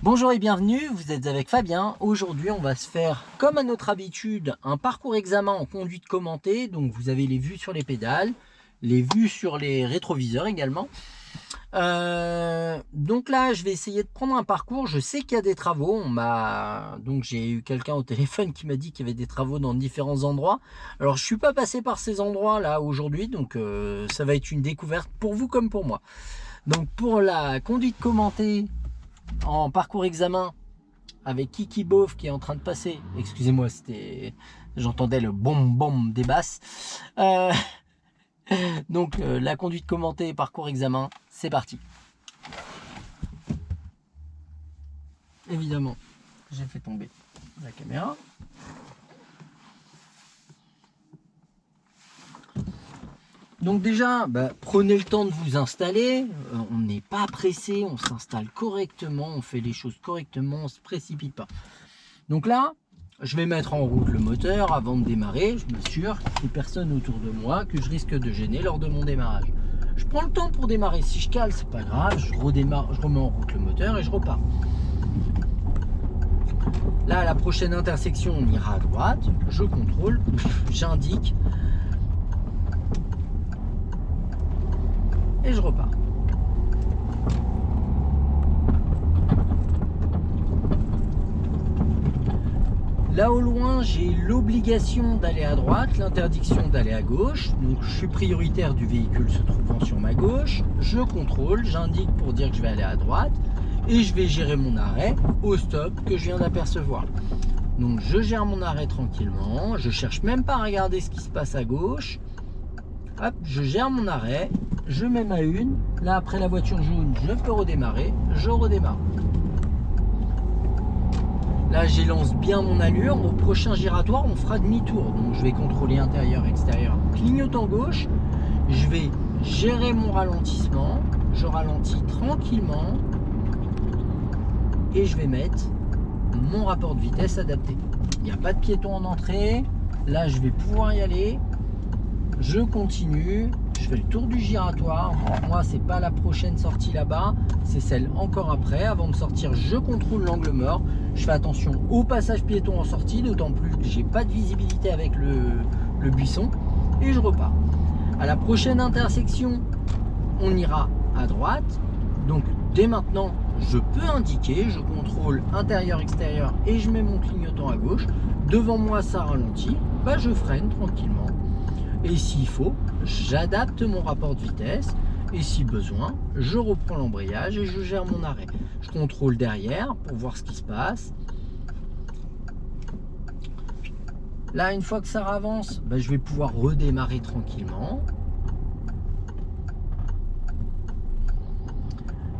Bonjour et bienvenue, vous êtes avec Fabien. Aujourd'hui, on va se faire, comme à notre habitude, un parcours examen en conduite commentée. Donc, vous avez les vues sur les pédales, les vues sur les rétroviseurs également. Donc là, je vais essayer de prendre un parcours. Je sais qu'il y a des travaux. Donc, j'ai eu quelqu'un au téléphone qui m'a dit qu'il y avait des travaux dans différents endroits. Alors, je suis pas passé par ces endroits là aujourd'hui, donc ça va être une découverte pour vous comme pour moi. Donc, pour la conduite commentée en parcours examen avec Kiki Beauf qui est en train de passer. Excusez-moi, j'entendais le bom bom des basses. Donc la conduite commentée, parcours examen, c'est parti. Évidemment, j'ai fait tomber la caméra. Donc déjà, prenez le temps de vous installer, on n'est pas pressé, on s'installe correctement, on fait les choses correctement, on ne se précipite pas. Donc là, je vais mettre en route le moteur avant de démarrer, je m'assure qu'il n'y ait personne autour de moi que je risque de gêner lors de mon démarrage. Je prends le temps pour démarrer, si je cale, c'est pas grave, je redémarre, je remets en route le moteur et je repars. Là, à la prochaine intersection, on ira à droite, je contrôle, j'indique. Et je repars. Là au loin, j'ai l'obligation d'aller à droite, l'interdiction d'aller à gauche. Donc je suis prioritaire du véhicule se trouvant sur ma gauche. Je contrôle, j'indique pour dire que je vais aller à droite. Et je vais gérer mon arrêt au stop que je viens d'apercevoir. Donc je gère mon arrêt tranquillement. Je cherche même pas à regarder ce qui se passe à gauche. Hop, je gère mon arrêt, je mets ma une. Là, après la voiture jaune, je peux redémarrer. Je redémarre. Là, j'élance bien mon allure. Au prochain giratoire, on fera demi-tour. Donc, je vais contrôler intérieur, extérieur. Clignotant gauche. Je vais gérer mon ralentissement. Je ralentis tranquillement. Et je vais mettre mon rapport de vitesse adapté. Il n'y a pas de piéton en entrée. Là, je vais pouvoir y aller. Je continue, je fais le tour du giratoire. Moi, c'est pas la prochaine sortie là-bas, c'est celle encore après. Avant de sortir, je contrôle l'angle mort. Je fais attention au passage piéton en sortie, d'autant plus que j'ai pas de visibilité avec le buisson. Et je repars. À la prochaine intersection, on ira à droite. Donc, dès maintenant, je peux indiquer, je contrôle intérieur, extérieur et je mets mon clignotant à gauche. Devant moi, ça ralentit. Je freine tranquillement. Et s'il faut, j'adapte mon rapport de vitesse. Et si besoin, je reprends l'embrayage et je gère mon arrêt. Je contrôle derrière pour voir ce qui se passe. Là, une fois que ça avance, je vais pouvoir redémarrer tranquillement.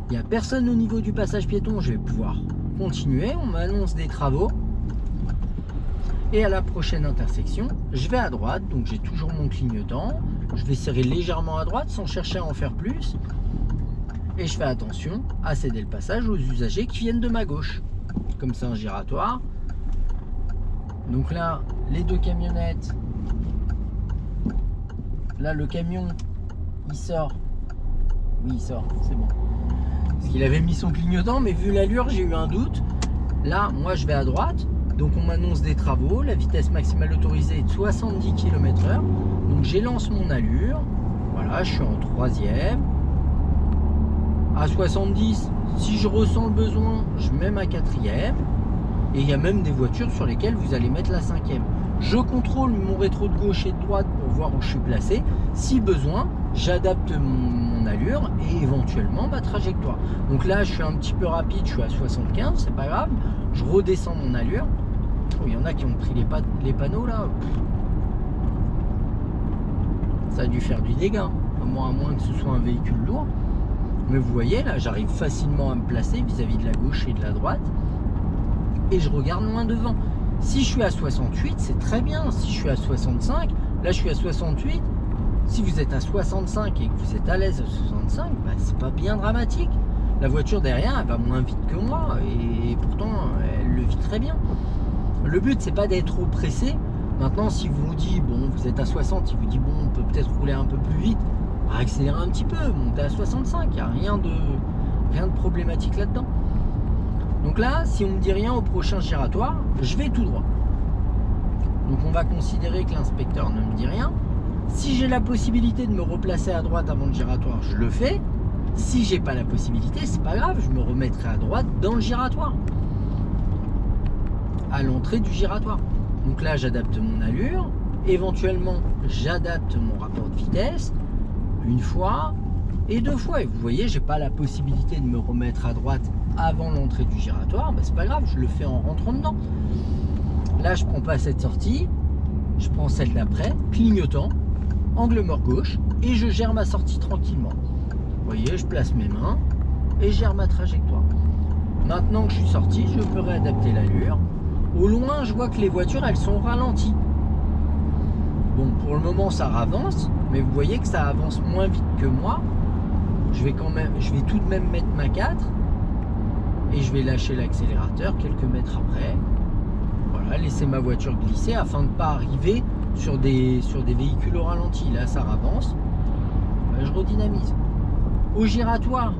Il n'y a personne au niveau du passage piéton, je vais pouvoir continuer. On m'annonce des travaux. Et à la prochaine intersection, je vais à droite, donc j'ai toujours mon clignotant. Je vais serrer légèrement à droite sans chercher à en faire plus. Et je fais attention à céder le passage aux usagers qui viennent de ma gauche. Comme c'est un giratoire. Donc là, les deux camionnettes. Là, le camion, il sort. Oui, il sort, c'est bon. Parce qu'il avait mis son clignotant, mais vu l'allure, j'ai eu un doute. Là, moi, je vais à droite. Donc on m'annonce des travaux, la vitesse maximale autorisée est de 70 km/h. Donc j'élance mon allure. Voilà, je suis en troisième. À 70, si je ressens le besoin, je mets ma quatrième. Et il y a même des voitures sur lesquelles vous allez mettre la cinquième. Je contrôle mon rétro de gauche et de droite pour voir où je suis placé. Si besoin, j'adapte mon allure et éventuellement ma trajectoire. Donc là, je suis un petit peu rapide, je suis à 75, c'est pas grave. Je redescends mon allure. Oh, il y en a qui ont pris les panneaux là. Ça a dû faire du dégât, à moins que ce soit un véhicule lourd. Mais vous voyez, là, j'arrive facilement à me placer vis-à-vis de la gauche et de la droite. Et je regarde loin devant. Si je suis à 68, c'est très bien. Si je suis à 65, là, je suis à 68. Si vous êtes à 65 et que vous êtes à l'aise à 65, c'est pas bien dramatique. La voiture derrière, elle va moins vite que moi. Et pourtant, elle le vit très bien. Le but, c'est pas d'être trop pressé. Maintenant, si vous dites, bon, vous êtes à 60, il vous dit, bon, on peut peut-être rouler un peu plus vite, accélérer un petit peu, monter à 65, il n'y a rien de problématique là-dedans. Donc là, si on me dit rien au prochain giratoire, je vais tout droit. Donc on va considérer que l'inspecteur ne me dit rien. Si j'ai la possibilité de me replacer à droite avant le giratoire, je le fais. Si j'ai pas la possibilité, c'est pas grave, je me remettrai à droite dans le giratoire, à l'entrée du giratoire. Donc là, j'adapte mon allure. Éventuellement, j'adapte mon rapport de vitesse une fois et deux fois. Et vous voyez, j'ai pas la possibilité de me remettre à droite avant l'entrée du giratoire. Ben, c'est pas grave, je le fais en rentrant dedans. Là, je prends pas cette sortie, je prends celle d'après, clignotant, angle mort gauche, et je gère ma sortie tranquillement. Vous voyez, je place mes mains et je gère ma trajectoire. Maintenant que je suis sorti, je peux réadapter l'allure. Au loin, je vois que les voitures, elles sont ralenties. Bon, pour le moment, ça avance, mais vous voyez que ça avance moins vite que moi. Je vais tout de même mettre ma 4 et je vais lâcher l'accélérateur quelques mètres après. Voilà, laisser ma voiture glisser afin de ne pas arriver sur des véhicules au ralenti. Là, ça avance. Je redynamise. Au giratoire,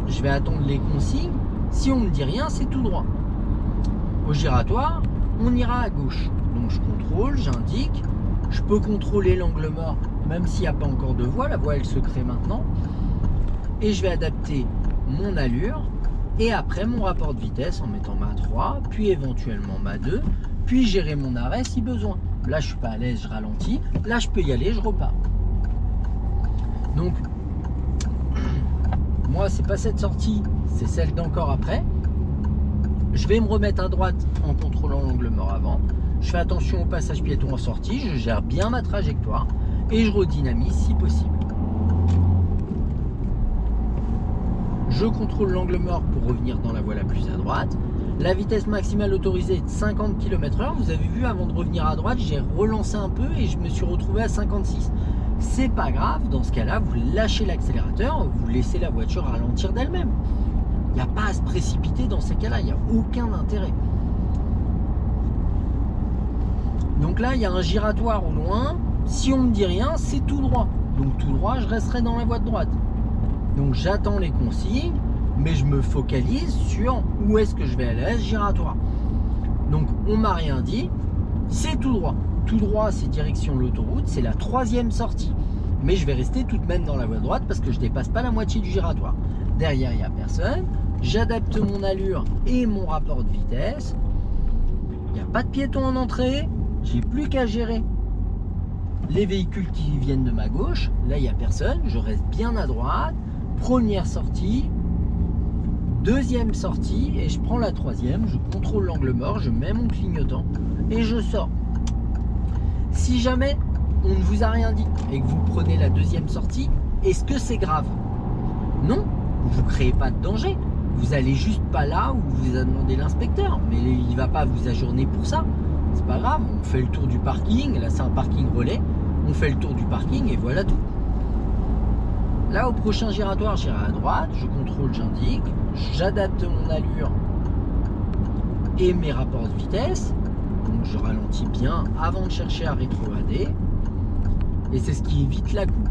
je vais attendre les consignes. Si on ne me dit rien, c'est tout droit. Au giratoire, on ira à gauche. Donc je contrôle, j'indique. Je peux contrôler l'angle mort, même s'il n'y a pas encore de voie. La voie, elle se crée maintenant. Et je vais adapter mon allure. Et après, mon rapport de vitesse en mettant ma 3, puis éventuellement ma 2, puis gérer mon arrêt si besoin. Là, je suis pas à l'aise, je ralentis. Là, je peux y aller, je repars. Donc, moi, c'est pas cette sortie, c'est celle d'encore après. Je vais me remettre à droite en contrôlant l'angle mort avant. Je fais attention au passage piéton en sortie, je gère bien ma trajectoire et je redynamise si possible. Je contrôle l'angle mort pour revenir dans la voie la plus à droite. La vitesse maximale autorisée est de 50 km/h. Vous avez vu, avant de revenir à droite, j'ai relancé un peu et je me suis retrouvé à 56. C'est pas grave, dans ce cas-là, vous lâchez l'accélérateur, vous laissez la voiture ralentir d'elle-même. Il n'y a pas à se précipiter dans ces cas-là, il n'y a aucun intérêt. Donc là, il y a un giratoire au loin. Si on ne me dit rien, c'est tout droit. Donc tout droit, je resterai dans la voie de droite. Donc j'attends les consignes, mais je me focalise sur où est-ce que je vais aller à ce giratoire. Donc on m'a rien dit, c'est tout droit. Tout droit, c'est direction l'autoroute, c'est la 3e sortie. Mais je vais rester tout de même dans la voie de droite parce que je ne dépasse pas la moitié du giratoire. Derrière, il n'y a personne. J'adapte mon allure et mon rapport de vitesse. Il n'y a pas de piéton en entrée. J'ai plus qu'à gérer les véhicules qui viennent de ma gauche. Là, il n'y a personne. Je reste bien à droite. Première sortie. Deuxième sortie. Et je prends la 3e. Je contrôle l'angle mort. Je mets mon clignotant. Et je sors. Si jamais on ne vous a rien dit et que vous prenez la 2e sortie, est-ce que c'est grave? Non. Vous ne créez pas de danger. Vous allez juste pas là où vous a demandé l'inspecteur. Mais il ne va pas vous ajourner pour ça. C'est pas grave, on fait le tour du parking. Là, c'est un parking relais. On fait le tour du parking et voilà tout. Là, au prochain giratoire, j'irai à droite. Je contrôle, j'indique. J'adapte mon allure et mes rapports de vitesse. Donc, je ralentis bien avant de chercher à rétrograder. Et c'est ce qui évite la coupe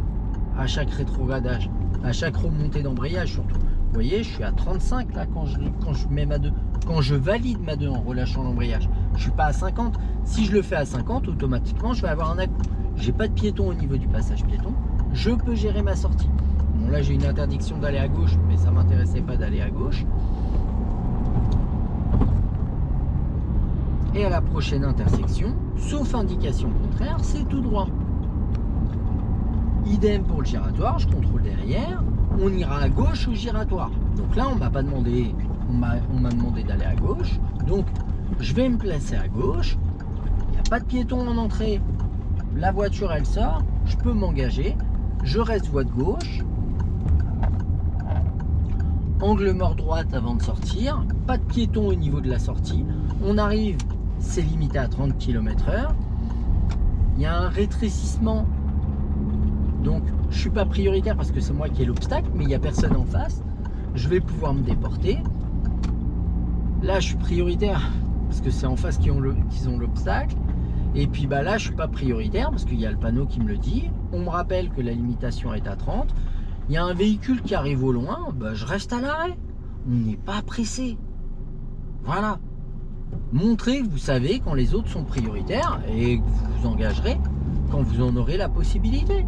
à chaque rétrogradage, à chaque remontée d'embrayage surtout. Vous voyez, je suis à 35 là quand je mets ma 2. Quand je valide ma 2 en relâchant l'embrayage, je suis pas à 50. Si je le fais à 50, automatiquement, je vais avoir un à-coup. J'ai pas de piéton au niveau du passage piéton. Je peux gérer ma sortie. Bon, là, j'ai une interdiction d'aller à gauche, mais ça m'intéressait pas d'aller à gauche. Et à la prochaine intersection, sauf indication contraire, c'est tout droit. Idem pour le giratoire, je contrôle derrière. On ira à gauche au giratoire. Donc là, on m'a pas demandé, on m'a demandé d'aller à gauche. Donc, je vais me placer à gauche. Il n'y a pas de piéton en entrée. La voiture, elle sort. Je peux m'engager. Je reste voie de gauche. Angle mort droite avant de sortir. Pas de piéton au niveau de la sortie. On arrive, c'est limité à 30 km/h. Il y a un rétrécissement. Donc, je ne suis pas prioritaire parce que c'est moi qui ai l'obstacle, mais il n'y a personne en face. Je vais pouvoir me déporter. Là, je suis prioritaire parce que c'est en face qu'ils ont l'obstacle. Et puis là, je ne suis pas prioritaire parce qu'il y a le panneau qui me le dit. On me rappelle que la limitation est à 30. Il y a un véhicule qui arrive au loin, je reste à l'arrêt. On n'est pas pressé. Voilà. Montrez que vous savez quand les autres sont prioritaires et que vous vous engagerez quand vous en aurez la possibilité.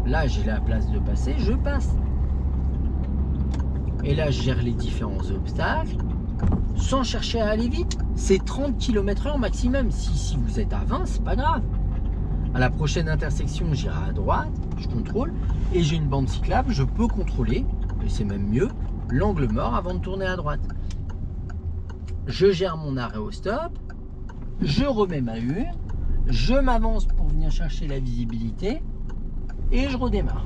Là, j'ai la place de passer, je passe. Et là, je gère les différents obstacles sans chercher à aller vite. C'est 30 km/h maximum. Si vous êtes à 20, c'est pas grave. À la prochaine intersection, j'irai à droite, je contrôle. Et j'ai une bande cyclable, je peux contrôler, et c'est même mieux, l'angle mort avant de tourner à droite. Je gère mon arrêt au stop, je remets ma une, je m'avance pour venir chercher la visibilité et je redémarre.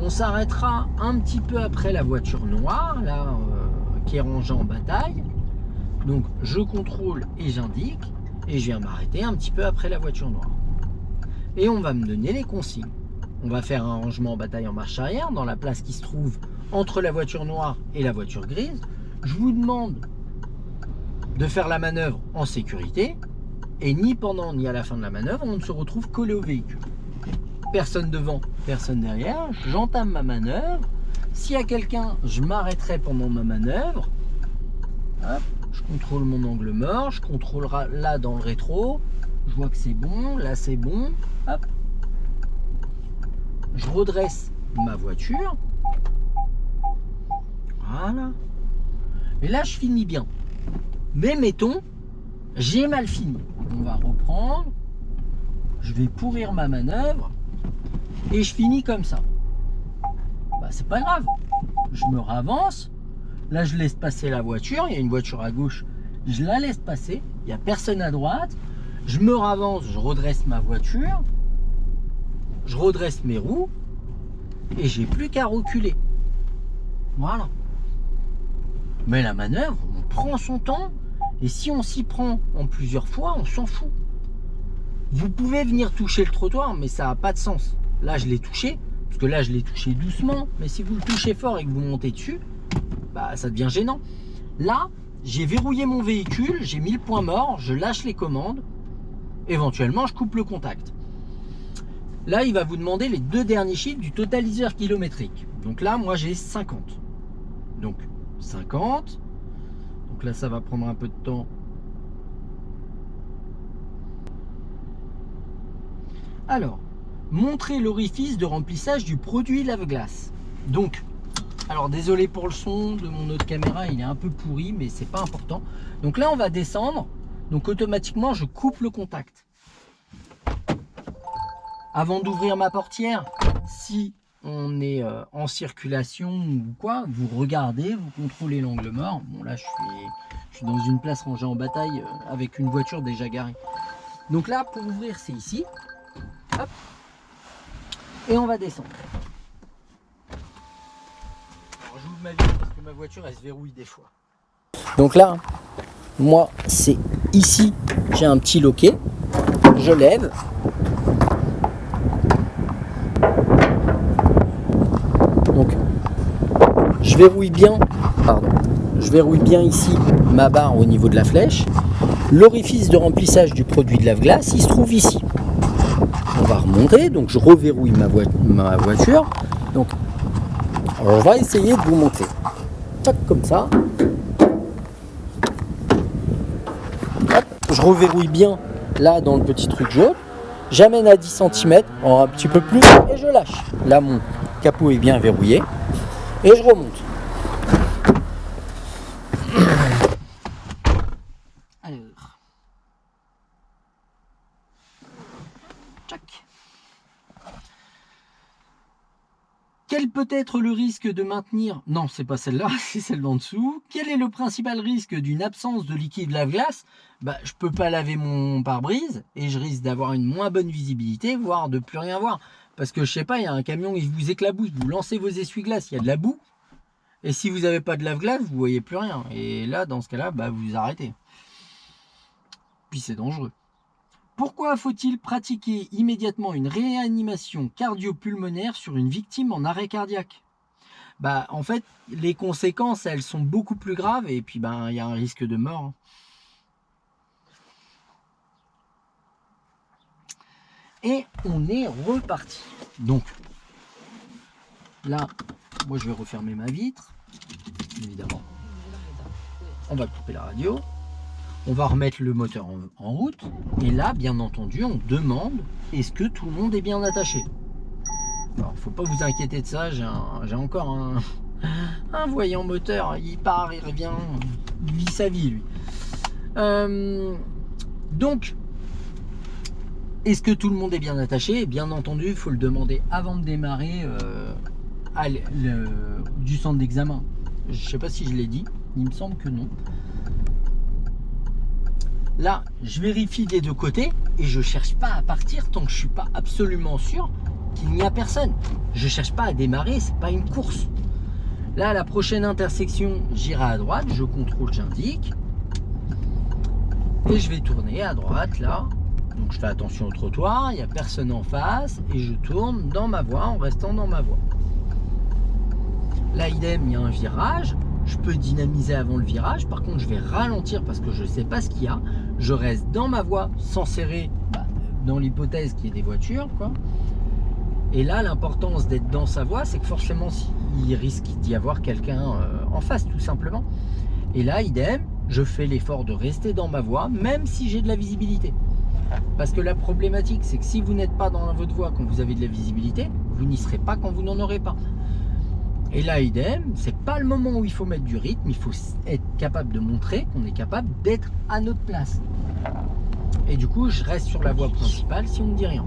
On s'arrêtera un petit peu après la voiture noire, là, qui est rangée en bataille. Donc je contrôle et j'indique et je viens m'arrêter un petit peu après la voiture noire. Et on va me donner les consignes. On va faire un rangement en bataille en marche arrière dans la place qui se trouve entre la voiture noire et la voiture grise. Je vous demande de faire la manœuvre en sécurité et ni pendant ni à la fin de la manœuvre, on ne se retrouve collé au véhicule. Personne devant, personne derrière, j'entame ma manœuvre. S'il y a quelqu'un, je m'arrêterai pendant ma manœuvre. Hop, je contrôle mon angle mort, je contrôle là dans le rétro. Je vois que c'est bon, là c'est bon. Hop. Je redresse ma voiture. Voilà. Et là, je finis bien. Mais mettons, j'ai mal fini. On va reprendre. Je vais pourrir ma manœuvre. Et je finis comme ça. Bah, c'est pas grave. Je me ravance. Là, je laisse passer la voiture. Il y a une voiture à gauche. Je la laisse passer. Il n'y a personne à droite. Je me ravance. Je redresse ma voiture. Je redresse mes roues. Et j'ai plus qu'à reculer. Voilà. Mais la manœuvre, on prend son temps. Et si on s'y prend en plusieurs fois, on s'en fout. Vous pouvez venir toucher le trottoir, mais ça n'a pas de sens. Là, je l'ai touché. Parce que là, je l'ai touché doucement. Mais si vous le touchez fort et que vous montez dessus, bah, ça devient gênant. Là, j'ai verrouillé mon véhicule. J'ai mis le point mort. Je lâche les commandes. Éventuellement, je coupe le contact. Là, il va vous demander les 2 derniers chiffres du totaliseur kilométrique. Donc là, moi, j'ai 50. Donc, 50. Donc là, ça va prendre un peu de temps. Alors, montrer l'orifice de remplissage du produit lave-glace. Donc, alors désolé pour le son de mon autre caméra, il est un peu pourri, mais c'est pas important. Donc là, on va descendre. Donc automatiquement, je coupe le contact. Avant d'ouvrir ma portière, si on est en circulation ou quoi, vous regardez, vous contrôlez l'angle mort. Bon là, je suis dans une place rangée en bataille avec une voiture déjà garée. Donc là, pour ouvrir, c'est ici. Hop. Et on va descendre. Alors j'ouvre ma vitre parce que ma voiture, elle se verrouille des fois. Donc là, moi, c'est ici, j'ai un petit loquet. Je lève. Donc, je verrouille bien ici ma barre au niveau de la flèche. L'orifice de remplissage du produit de lave-glace, il se trouve ici. On va remonter, donc je reverrouille ma voiture. Donc, on va essayer de vous montrer. Tac, comme ça. Hop, je reverrouille bien là dans le petit truc jaune. J'amène à 10 cm, un petit peu plus, et je lâche. Là, mon capot est bien verrouillé. Et je remonte. Alors. Tchac. Quel peut être le risque de maintenir... Non, c'est pas celle-là, c'est celle d'en dessous. Quel est le principal risque d'une absence de liquide lave-glace? Bah, je peux pas laver mon pare-brise et je risque d'avoir une moins bonne visibilité, voire de plus rien voir. Parce que je sais pas, il y a un camion qui vous éclabousse, vous lancez vos essuie-glaces, il y a de la boue. Et si vous n'avez pas de lave-glace, vous voyez plus rien. Et là, dans ce cas-là, bah, vous arrêtez. Puis c'est dangereux. Pourquoi faut-il pratiquer immédiatement une réanimation cardio-pulmonaire sur une victime en arrêt cardiaque? Bah, en fait, les conséquences, elles sont beaucoup plus graves et puis ben, y a un risque de mort. Et on est reparti. Donc, là, moi je vais refermer ma vitre, évidemment. on va couper la radio, on va remettre le moteur en route, et là, bien entendu, on demande est-ce que tout le monde est bien attaché. Alors, faut pas vous inquiéter de ça, j'ai encore un voyant moteur, il part, il revient, il vit sa vie, lui. Donc, est-ce que tout le monde est bien attaché? Bien entendu, il faut le demander avant de démarrer du centre d'examen. Je ne sais pas si je l'ai dit, il me semble que non. Là, je vérifie des deux côtés et je ne cherche pas à partir tant que je ne suis pas absolument sûr qu'il n'y a personne. Je ne cherche pas à démarrer, ce n'est pas une course. Là, à la prochaine intersection, j'irai à droite, je contrôle, j'indique. Et je vais tourner à droite, là. Donc je fais attention au trottoir, il n'y a personne en face. Et je tourne dans ma voie en restant dans ma voie. Là, idem, il y a un virage. Je peux dynamiser avant le virage. Par contre, je vais ralentir parce que je ne sais pas ce qu'il y a. Je reste dans ma voie sans serrer, dans l'hypothèse qu'il y ait des voitures, quoi. Et là, l'importance d'être dans sa voie, c'est que forcément, il risque d'y avoir quelqu'un en face, tout simplement. Et là, idem, je fais l'effort de rester dans ma voie, même si j'ai de la visibilité. Parce que la problématique, c'est que si vous n'êtes pas dans votre voie quand vous avez de la visibilité, vous n'y serez pas quand vous n'en aurez pas. Et là, idem, c'est pas le moment où il faut mettre du rythme, il faut être capable de montrer qu'on est capable d'être à notre place. Et du coup, je reste sur la voie principale si on ne me dit rien.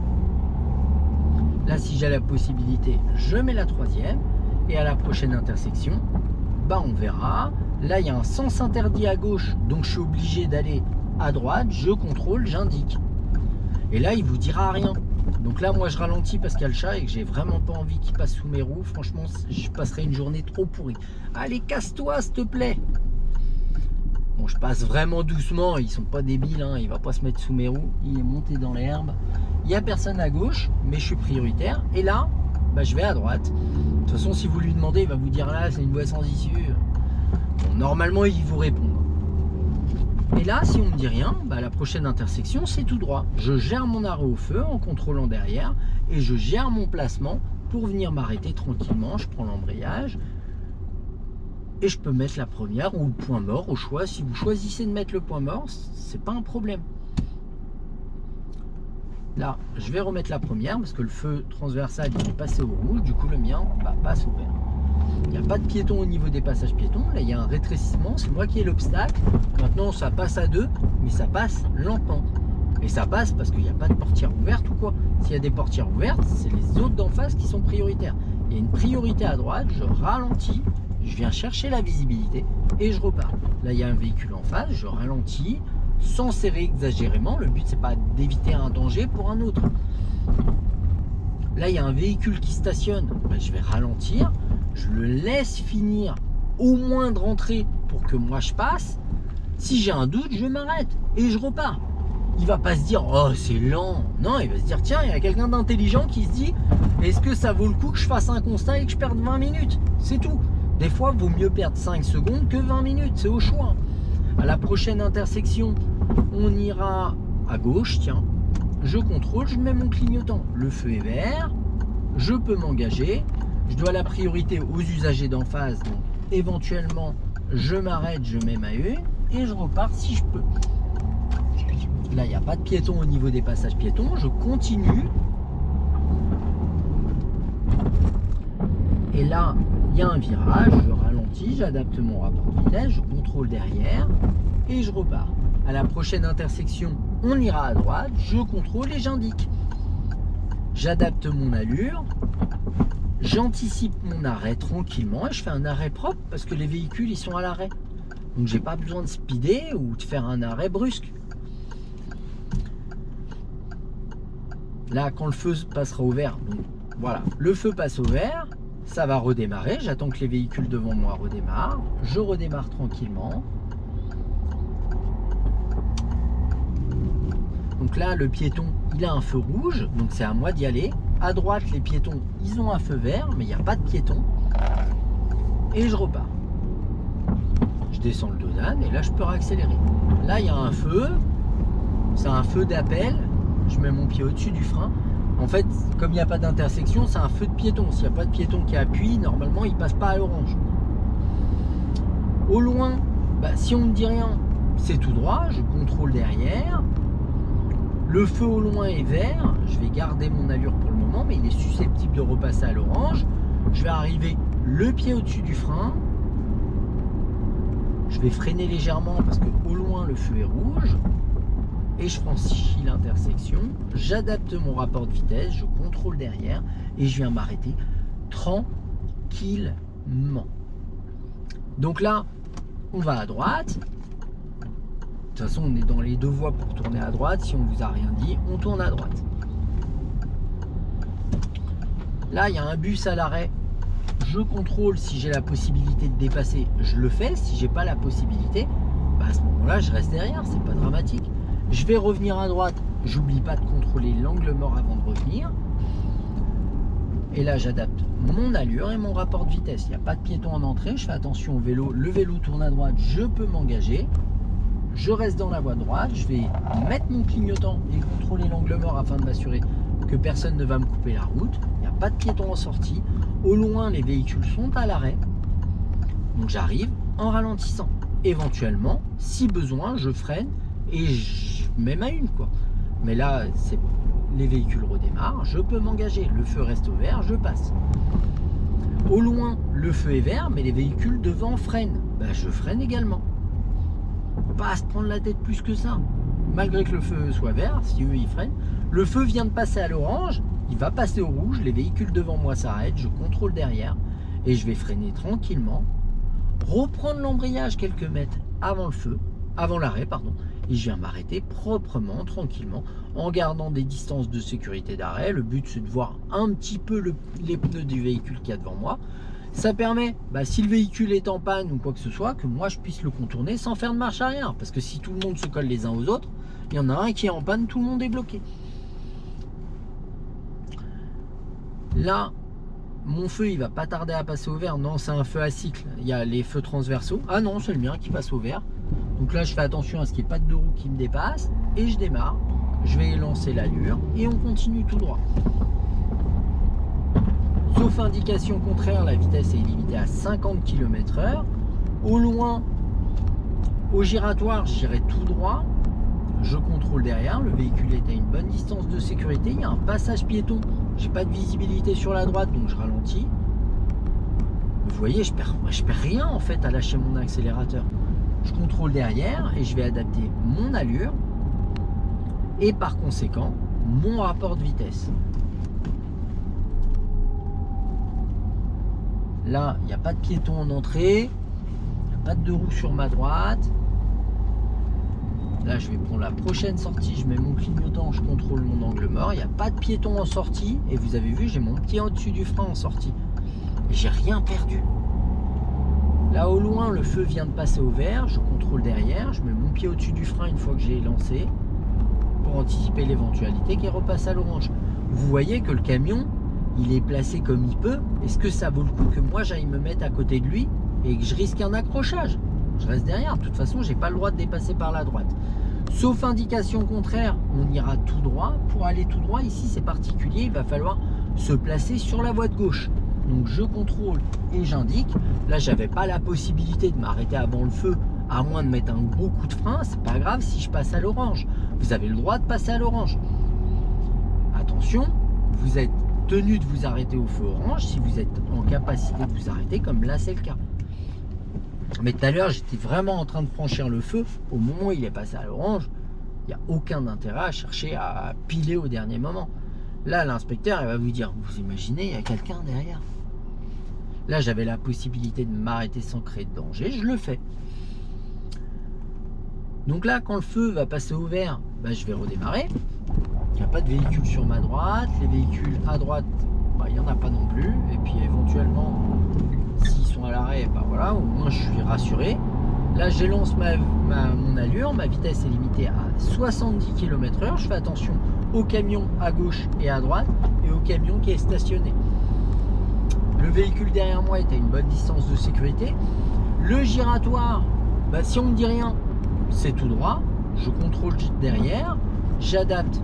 Là, si j'ai la possibilité, je mets la troisième. Et à la prochaine intersection, on verra. Là, il y a un sens interdit à gauche, donc je suis obligé d'aller à droite. Je contrôle, j'indique. Et là, il vous dira rien. Donc là, moi, je ralentis parce qu'il y a le chat et que j'ai vraiment pas envie qu'il passe sous mes roues. Franchement, je passerai une journée trop pourrie. Allez, casse-toi, s'il te plaît. Bon, je passe vraiment doucement. Ils sont pas débiles, hein. Il va pas se mettre sous mes roues. Il est monté dans l'herbe. Il n'y a personne à gauche, mais je suis prioritaire. Et là, je vais à droite. De toute façon, si vous lui demandez, il va vous dire là, c'est une voie sans issue. Bon, normalement, il vous répond. Et là, si on ne me dit rien, la prochaine intersection, c'est tout droit. Je gère mon arrêt au feu en contrôlant derrière et je gère mon placement pour venir m'arrêter tranquillement. Je prends l'embrayage et je peux mettre la première ou le point mort au choix. Si vous choisissez de mettre le point mort, c'est pas un problème. Là, je vais remettre la première parce que le feu transversal il est passé au rouge. Du coup, le mien passe au vert. Il n'y a pas de piéton au niveau des passages piétons. Là, il y a un rétrécissement. C'est moi qui ai l'obstacle. Maintenant, ça passe à deux, mais ça passe lentement. Et ça passe parce qu'il n'y a pas de portière ouverte ou quoi. S'il y a des portières ouvertes, c'est les autres d'en face qui sont prioritaires. Il y a une priorité à droite. Je ralentis. Je viens chercher la visibilité et je repars. Là, il y a un véhicule en face. Je ralentis sans serrer exagérément. Le but, c'est pas d'éviter un danger pour un autre. Là, il y a un véhicule qui stationne. Je vais ralentir. Je le laisse finir au moins de rentrer pour que moi je passe. Si j'ai un doute, je m'arrête et je repars. Il va pas se dire oh c'est lent. Non, il va se dire tiens, il y a quelqu'un d'intelligent qui se dit est-ce que ça vaut le coup que je fasse un constat et que je perde 20 minutes? C'est tout. Des fois, il vaut mieux perdre 5 secondes que 20 minutes. C'est au choix. À la prochaine intersection, on ira à gauche. Tiens, je contrôle, je mets mon clignotant. Le feu est vert. Je peux m'engager. Je dois la priorité aux usagers d'en face, donc éventuellement je m'arrête, je mets ma une et je repars si je peux. Là, il n'y a pas de piéton au niveau des passages piétons, je continue. Et là, il y a un virage, je ralentis, j'adapte mon rapport de vitesse, je contrôle derrière et je repars. À la prochaine intersection, on ira à droite, je contrôle et j'indique. J'adapte mon allure. J'anticipe mon arrêt tranquillement et je fais un arrêt propre parce que les véhicules ils sont à l'arrêt. Donc j'ai pas besoin de speeder ou de faire un arrêt brusque. Là quand le feu passera au vert, donc voilà, le feu passe au vert, ça va redémarrer, j'attends que les véhicules devant moi redémarrent, je redémarre tranquillement. Donc là le piéton il a un feu rouge, donc c'est à moi d'y aller. À droite, les piétons, ils ont un feu vert, mais il n'y a pas de piéton. Et je repars. Je descends le dos d'âne et là, je peux réaccélérer. Là, il y a un feu. C'est un feu d'appel. Je mets mon pied au-dessus du frein. En fait, comme il n'y a pas d'intersection, c'est un feu de piéton. S'il n'y a pas de piéton qui appuie, normalement, il ne passe pas à l'orange. Au loin, si on ne me dit rien, c'est tout droit, je contrôle derrière. Le feu au loin est vert, je vais garder mon allure pour le moment, mais il est susceptible de repasser à l'orange. Je vais arriver le pied au-dessus du frein. Je vais freiner légèrement parce qu'au loin le feu est rouge. Et je franchis l'intersection. J'adapte mon rapport de vitesse, je contrôle derrière et je viens m'arrêter tranquillement. Donc là, on va à droite. De toute façon, on est dans les deux voies pour tourner à droite. Si on vous a rien dit, on tourne à droite. Là, il y a un bus à l'arrêt. Je contrôle si j'ai la possibilité de dépasser. Je le fais. Si j'ai pas la possibilité, à ce moment-là, je reste derrière. C'est pas dramatique. Je vais revenir à droite. J'oublie pas de contrôler l'angle mort avant de revenir. Et là, j'adapte mon allure et mon rapport de vitesse. Il n'y a pas de piéton en entrée. Je fais attention au vélo. Le vélo tourne à droite. Je peux m'engager. Je reste dans la voie droite, je vais mettre mon clignotant et contrôler l'angle mort afin de m'assurer que personne ne va me couper la route. Il n'y a pas de piéton en sortie. Au loin, les véhicules sont à l'arrêt. Donc j'arrive en ralentissant. Éventuellement, si besoin, je freine et je mets ma une, quoi. Mais là, les véhicules redémarrent, je peux m'engager. Le feu reste au vert, je passe. Au loin, le feu est vert, mais les véhicules devant freinent. Je freine également. Pas à se prendre la tête plus que ça. Malgré que le feu soit vert, si eux ils freinent, le feu vient de passer à l'orange, il va passer au rouge, les véhicules devant moi s'arrêtent, je contrôle derrière et je vais freiner tranquillement, reprendre l'embrayage quelques mètres avant le feu, avant l'arrêt, pardon, et je viens m'arrêter proprement, tranquillement, en gardant des distances de sécurité d'arrêt. Le but c'est de voir un petit peu les pneus du véhicule qu'il y a devant moi. Ça permet, si le véhicule est en panne ou quoi que ce soit, que moi je puisse le contourner sans faire de marche arrière. Parce que si tout le monde se colle les uns aux autres, il y en a un qui est en panne, tout le monde est bloqué. Là, mon feu, il va pas tarder à passer au vert. Non, c'est un feu à cycle. Il y a les feux transversaux. Ah non, c'est le mien qui passe au vert. Donc là, je fais attention à ce qu'il n'y ait pas de deux roues qui me dépassent. Et je démarre. Je vais lancer l'allure et on continue tout droit. Sauf indication contraire, la vitesse est limitée à 50 km/h. Au loin, au giratoire, j'irai tout droit. Je contrôle derrière, le véhicule est à une bonne distance de sécurité. Il y a un passage piéton, j'ai pas de visibilité sur la droite, donc je ralentis. Vous voyez, je perds rien en fait à lâcher mon accélérateur. Je contrôle derrière et je vais adapter mon allure et par conséquent mon rapport de vitesse. Là, il n'y a pas de piéton en entrée, il n'y a pas de deux roues sur ma droite. Là, je vais prendre la prochaine sortie, je mets mon clignotant, je contrôle mon angle mort. Il n'y a pas de piéton en sortie. Et vous avez vu, j'ai mon pied au-dessus du frein en sortie. Et j'ai rien perdu. Là, au loin, le feu vient de passer au vert. Je contrôle derrière. Je mets mon pied au-dessus du frein une fois que j'ai lancé pour anticiper l'éventualité qu'il repasse à l'orange. Vous voyez que le camion, il est placé comme il peut. Est-ce que ça vaut le coup que moi, j'aille me mettre à côté de lui et que je risque un accrochage? Je reste derrière. De toute façon, j'ai pas le droit de dépasser par la droite. Sauf indication contraire, on ira tout droit. Pour aller tout droit, ici, c'est particulier. Il va falloir se placer sur la voie de gauche. Donc, je contrôle et j'indique. Là, j'avais pas la possibilité de m'arrêter avant le feu, à moins de mettre un gros coup de frein. C'est pas grave si je passe à l'orange. Vous avez le droit de passer à l'orange. Attention, vous êtes tenu de vous arrêter au feu orange si vous êtes en capacité de vous arrêter, comme là, c'est le cas. Mais tout à l'heure, j'étais vraiment en train de franchir le feu. Au moment où il est passé à l'orange, il n'y a aucun intérêt à chercher à piler au dernier moment. Là, l'inspecteur, il va vous dire, vous imaginez, il y a quelqu'un derrière. Là, j'avais la possibilité de m'arrêter sans créer de danger. Je le fais. Donc là, quand le feu va passer au vert, je vais redémarrer. Il n'y a pas de véhicule sur ma droite. Les véhicules à droite, il n'y en a pas non plus. Et puis éventuellement, s'ils sont à l'arrêt, voilà, au moins je suis rassuré. Là, je lance mon allure. Ma vitesse est limitée à 70 km/h. Je fais attention au camion à gauche et à droite et au camion qui est stationné. Le véhicule derrière moi est à une bonne distance de sécurité. Le giratoire, si on ne me dit rien, c'est tout droit. Je contrôle derrière. J'adapte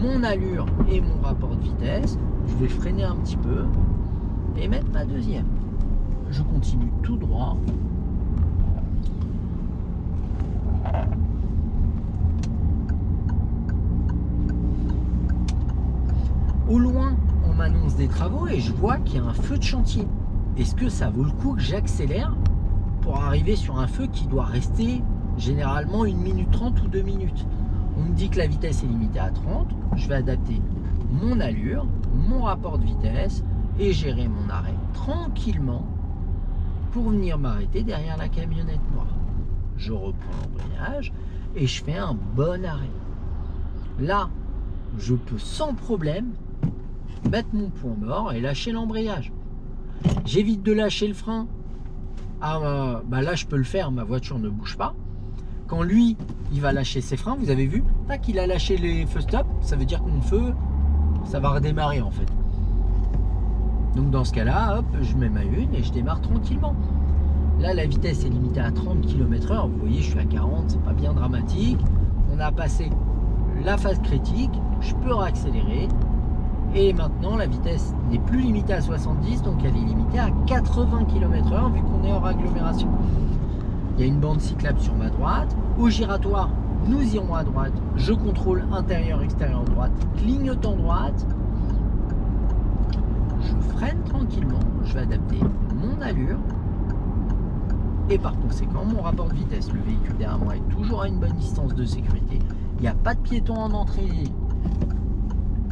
mon allure et mon rapport de vitesse. Je vais freiner un petit peu et mettre ma deuxième. Je continue tout droit. Au loin, on m'annonce des travaux et je vois qu'il y a un feu de chantier. Est-ce que ça vaut le coup que j'accélère pour arriver sur un feu qui doit rester généralement 1 minute 30 ou 2 minutes? On me dit que la vitesse est limitée à 30, je vais adapter mon allure, mon rapport de vitesse et gérer mon arrêt tranquillement pour venir m'arrêter derrière la camionnette noire. Je reprends l'embrayage et je fais un bon arrêt. Là, je peux sans problème mettre mon point mort et lâcher l'embrayage. J'évite de lâcher le frein. Ah, bah là, je peux le faire, ma voiture ne bouge pas. Quand lui, il va lâcher ses freins, vous avez vu, tac, il a lâché les feux stop, ça veut dire que mon feu, ça va redémarrer en fait. Donc dans ce cas-là, hop, je mets ma une et je démarre tranquillement. Là, la vitesse est limitée à 30 km/h. Vous voyez, je suis à 40, c'est pas bien dramatique. On a passé la phase critique, je peux réaccélérer. Et maintenant, la vitesse n'est plus limitée à 70, donc elle est limitée à 80 km/h vu qu'on est hors agglomération. Il y a une bande cyclable sur ma droite. Au giratoire, nous irons à droite. Je contrôle intérieur, extérieur droite, clignotant droite. Je freine tranquillement, je vais adapter mon allure et par conséquent mon rapport de vitesse. Le véhicule derrière moi est toujours à une bonne distance de sécurité. Il n'y a pas de piéton en entrée,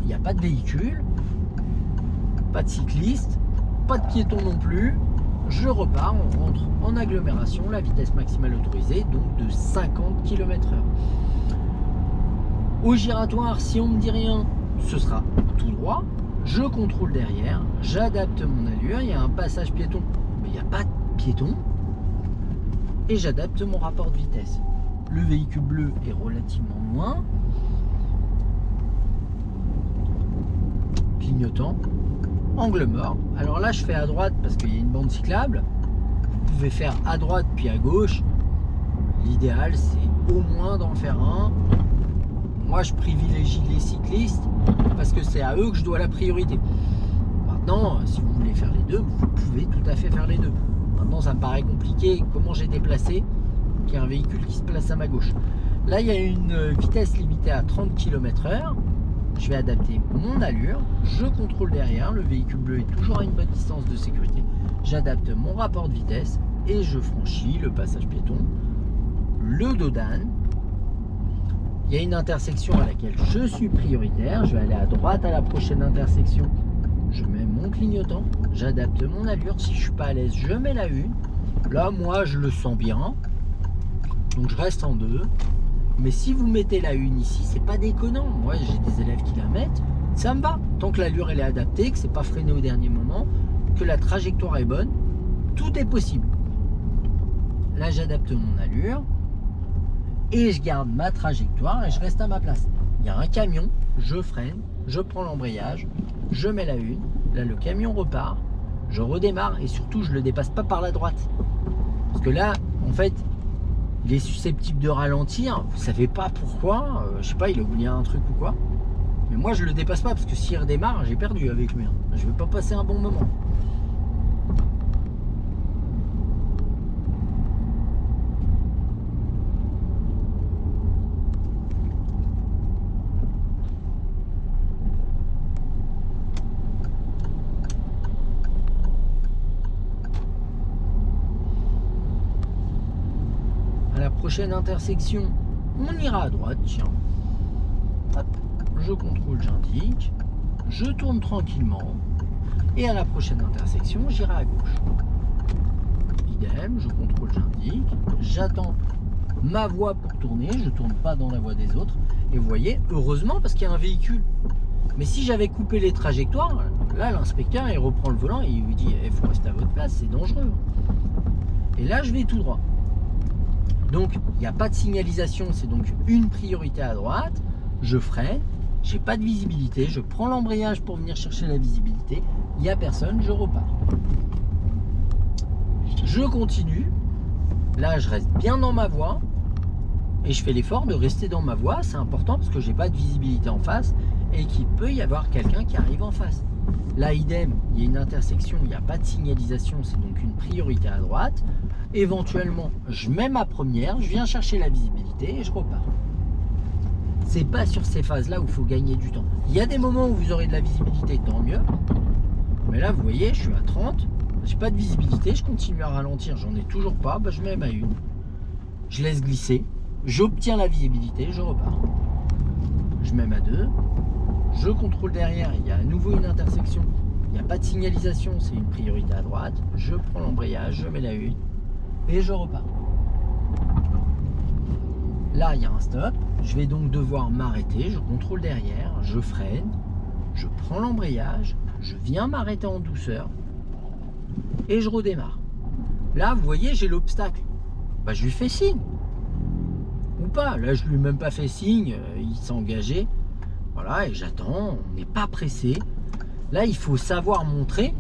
il n'y a pas de véhicule, pas de cycliste, pas de piéton non plus. Je repars, on rentre en agglomération, la vitesse maximale autorisée donc de 50 km/h. Au giratoire, si on ne me dit rien, ce sera tout droit. Je contrôle derrière, j'adapte mon allure, il y a un passage piéton, mais il n'y a pas de piéton. Et j'adapte mon rapport de vitesse. Le véhicule bleu est relativement loin. Clignotant, angle mort. Alors là, je fais à droite parce qu'il y a une bande cyclable. Vous pouvez faire à droite puis à gauche. L'idéal, c'est au moins d'en faire un. Moi, je privilégie les cyclistes parce que c'est à eux que je dois la priorité. Maintenant, si vous voulez faire les deux, vous pouvez tout à fait faire les deux. Maintenant, ça me paraît compliqué. Comment j'ai déplacé qu'il y a un véhicule qui se place à ma gauche. Là, il y a une vitesse limitée à 30 km/h. Je vais adapter mon allure. Je contrôle derrière. Le véhicule bleu est toujours à une bonne distance de sécurité. J'adapte mon rapport de vitesse et je franchis le passage piéton, le dos d'âne. Il y a une intersection à laquelle je suis prioritaire. Je vais aller à droite à la prochaine intersection. Je mets mon clignotant. J'adapte mon allure. Si je ne suis pas à l'aise, je mets la une. Là, moi, je le sens bien. Donc, je reste en deux. Mais si vous mettez la une ici, c'est pas déconnant. Moi, j'ai des élèves qui la mettent. Ça me va. Tant que l'allure, elle est adaptée, que c'est pas freiné au dernier moment, que la trajectoire est bonne, tout est possible. Là, j'adapte mon allure. Et je garde ma trajectoire et je reste à ma place. Il y a un camion, je freine, je prends l'embrayage, je mets la une, là le camion repart, je redémarre et surtout je ne le dépasse pas par la droite. Parce que là, en fait, il est susceptible de ralentir, vous savez pas pourquoi, je sais pas, il a oublié un truc ou quoi. Mais moi je le dépasse pas parce que s'il redémarre, j'ai perdu avec lui. Je vais pas passer un bon moment. Prochaine intersection, on ira à droite, tiens. Hop, je contrôle, j'indique, je tourne tranquillement et à la prochaine intersection, j'irai à gauche. Idem, je contrôle, j'indique, j'attends ma voie pour tourner, je tourne pas dans la voie des autres et vous voyez, heureusement parce qu'il y a un véhicule. Mais si j'avais coupé les trajectoires, là l'inspecteur il reprend le volant et il lui dit il faut rester à votre place, c'est dangereux. Et là je vais tout droit. Donc, il n'y a pas de signalisation, c'est donc une priorité à droite. Je freine, j'ai pas de visibilité, je prends l'embrayage pour venir chercher la visibilité. Il n'y a personne, je repars. Je continue. Là, je reste bien dans ma voie et je fais l'effort de rester dans ma voie. C'est important parce que j'ai pas de visibilité en face et qu'il peut y avoir quelqu'un qui arrive en face. Là, idem, il y a une intersection, il n'y a pas de signalisation, c'est donc une priorité à droite. Éventuellement, je mets ma première, je viens chercher la visibilité et je repars. C'est pas sur ces phases-là où il faut gagner du temps. Il y a des moments où vous aurez de la visibilité, tant mieux. Mais là, vous voyez, je suis à 30. J'ai pas de visibilité, je continue à ralentir, j'en ai toujours pas. Bah, je mets ma une. Je laisse glisser. J'obtiens la visibilité, je repars. Je mets ma 2. Je contrôle derrière, il y a à nouveau une intersection. Il n'y a pas de signalisation, c'est une priorité à droite. Je prends l'embrayage, je mets la une et je repars. Là, il y a un stop. Je vais donc devoir m'arrêter. Je contrôle derrière, je freine, je prends l'embrayage, je viens m'arrêter en douceur et je redémarre. Là, vous voyez, j'ai l'obstacle. Bah, je lui fais signe. Ou pas. Là, je lui ai même pas fait signe. Il s'est engagé. Voilà, et j'attends. On n'est pas pressé. Là, il faut savoir montrer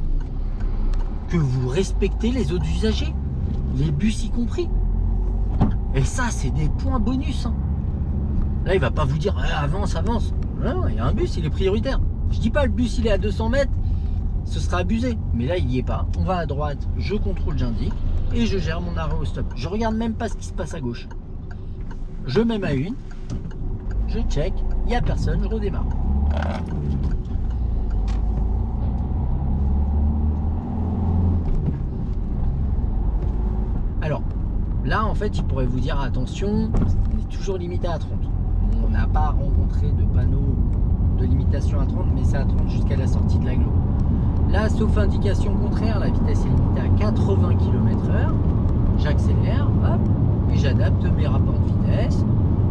que vous respectez les autres usagers, les bus y compris. Et ça, c'est des points bonus. Hein. Là, il va pas vous dire avance, avance. Non, il y a un bus, il est prioritaire. Je dis pas le bus, il est à 200 mètres. Ce sera abusé. Mais là, il n'y est pas. On va à droite, je contrôle, j'indique. Et je gère mon arrêt au stop. Je regarde même pas ce qui se passe à gauche. Je mets ma une. Je check. Il n'y a personne, je redémarre. Alors, là, en fait, il pourrait vous dire attention, on est toujours limité à 30. On n'a pas rencontré de panneau de limitation à 30, mais c'est à 30 jusqu'à la sortie de l'agglo. Là, sauf indication contraire, la vitesse est limitée à 80 km/h. J'accélère, hop, et j'adapte mes rapports de vitesse.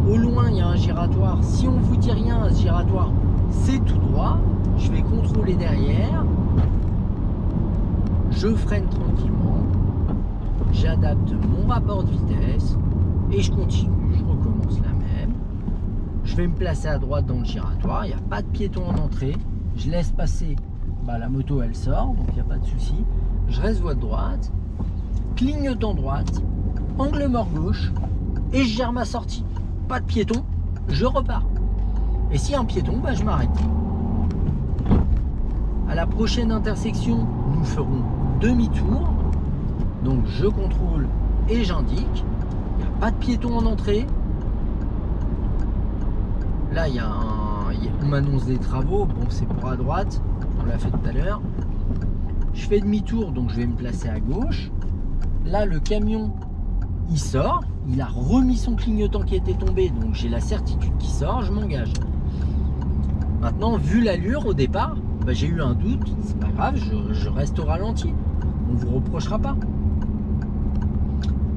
Au loin, il y a un giratoire. Si on vous dit rien à ce giratoire, c'est tout droit. Je vais contrôler derrière. Je freine tranquillement. J'adapte mon rapport de vitesse et je continue, je recommence la même. Je vais me placer à droite dans le giratoire, il n'y a pas de piéton en entrée. Je laisse passer, bah, la moto elle sort, donc il n'y a pas de souci. Je reste voie de droite, clignotant droite, angle mort gauche et je gère ma sortie. Pas de piéton, je repars. Et s'il y a un piéton, bah, je m'arrête. À la prochaine intersection, nous ferons demi-tour. Donc je contrôle et j'indique. Il n'y a pas de piéton en entrée. Là, on m'annonce des travaux. Bon, c'est pour à droite. On l'a fait tout à l'heure. Je fais demi-tour, donc je vais me placer à gauche. Là, le camion, il sort. Il a remis son clignotant qui était tombé. Donc j'ai la certitude qu'il sort. Je m'engage. Maintenant, vu l'allure au départ, bah, j'ai eu un doute. C'est pas grave, je reste au ralenti. On ne vous reprochera pas.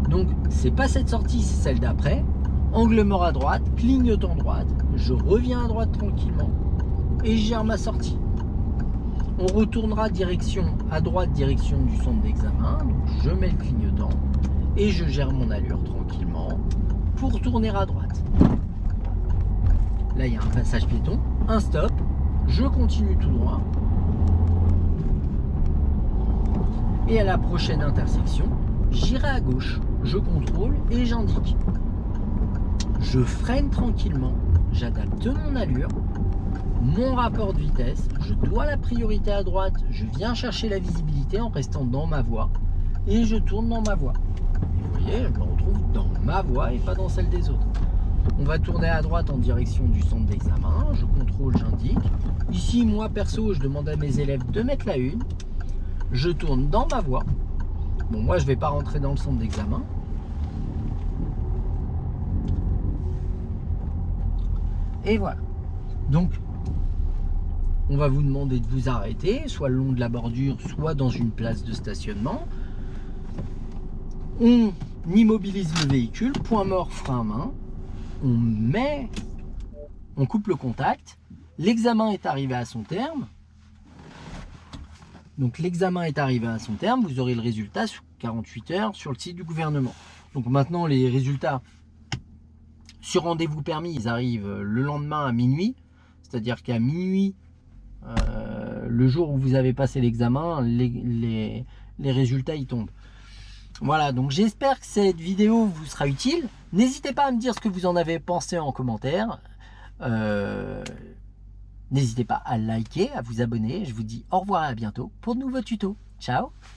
Donc, c'est pas cette sortie, c'est celle d'après. Angle mort à droite, clignotant droite. Je reviens à droite tranquillement et je gère ma sortie. On retournera direction à droite, direction du centre d'examen. Donc, je mets le clignotant et je gère mon allure tranquillement pour tourner à droite. Là, il y a un passage piéton, un stop. Je continue tout droit. Et à la prochaine intersection, j'irai à gauche. Je contrôle et j'indique. Je freine tranquillement, j'adapte mon allure, mon rapport de vitesse, je dois la priorité à droite, je viens chercher la visibilité en restant dans ma voie et je tourne dans ma voie. Et vous voyez, je me retrouve dans ma voie et pas dans celle des autres. On va tourner à droite en direction du centre d'examen, je contrôle, j'indique. Ici, moi perso, je demande à mes élèves de mettre la une, je tourne dans ma voie. Bon, moi, je ne vais pas rentrer dans le centre d'examen. Et voilà. Donc, on va vous demander de vous arrêter, soit le long de la bordure, soit dans une place de stationnement. On immobilise le véhicule, point mort, frein à main. On coupe le contact. L'examen est arrivé à son terme. Donc l'examen est arrivé à son terme, vous aurez le résultat sous 48 heures sur le site du gouvernement. Donc maintenant les résultats sur rendez-vous permis, ils arrivent le lendemain à minuit. C'est-à-dire qu'à minuit, le jour où vous avez passé l'examen, les résultats ils tombent. Voilà, donc j'espère que cette vidéo vous sera utile. N'hésitez pas à me dire ce que vous en avez pensé en commentaire. N'hésitez pas à liker, à vous abonner. Je vous dis au revoir et à bientôt pour de nouveaux tutos. Ciao!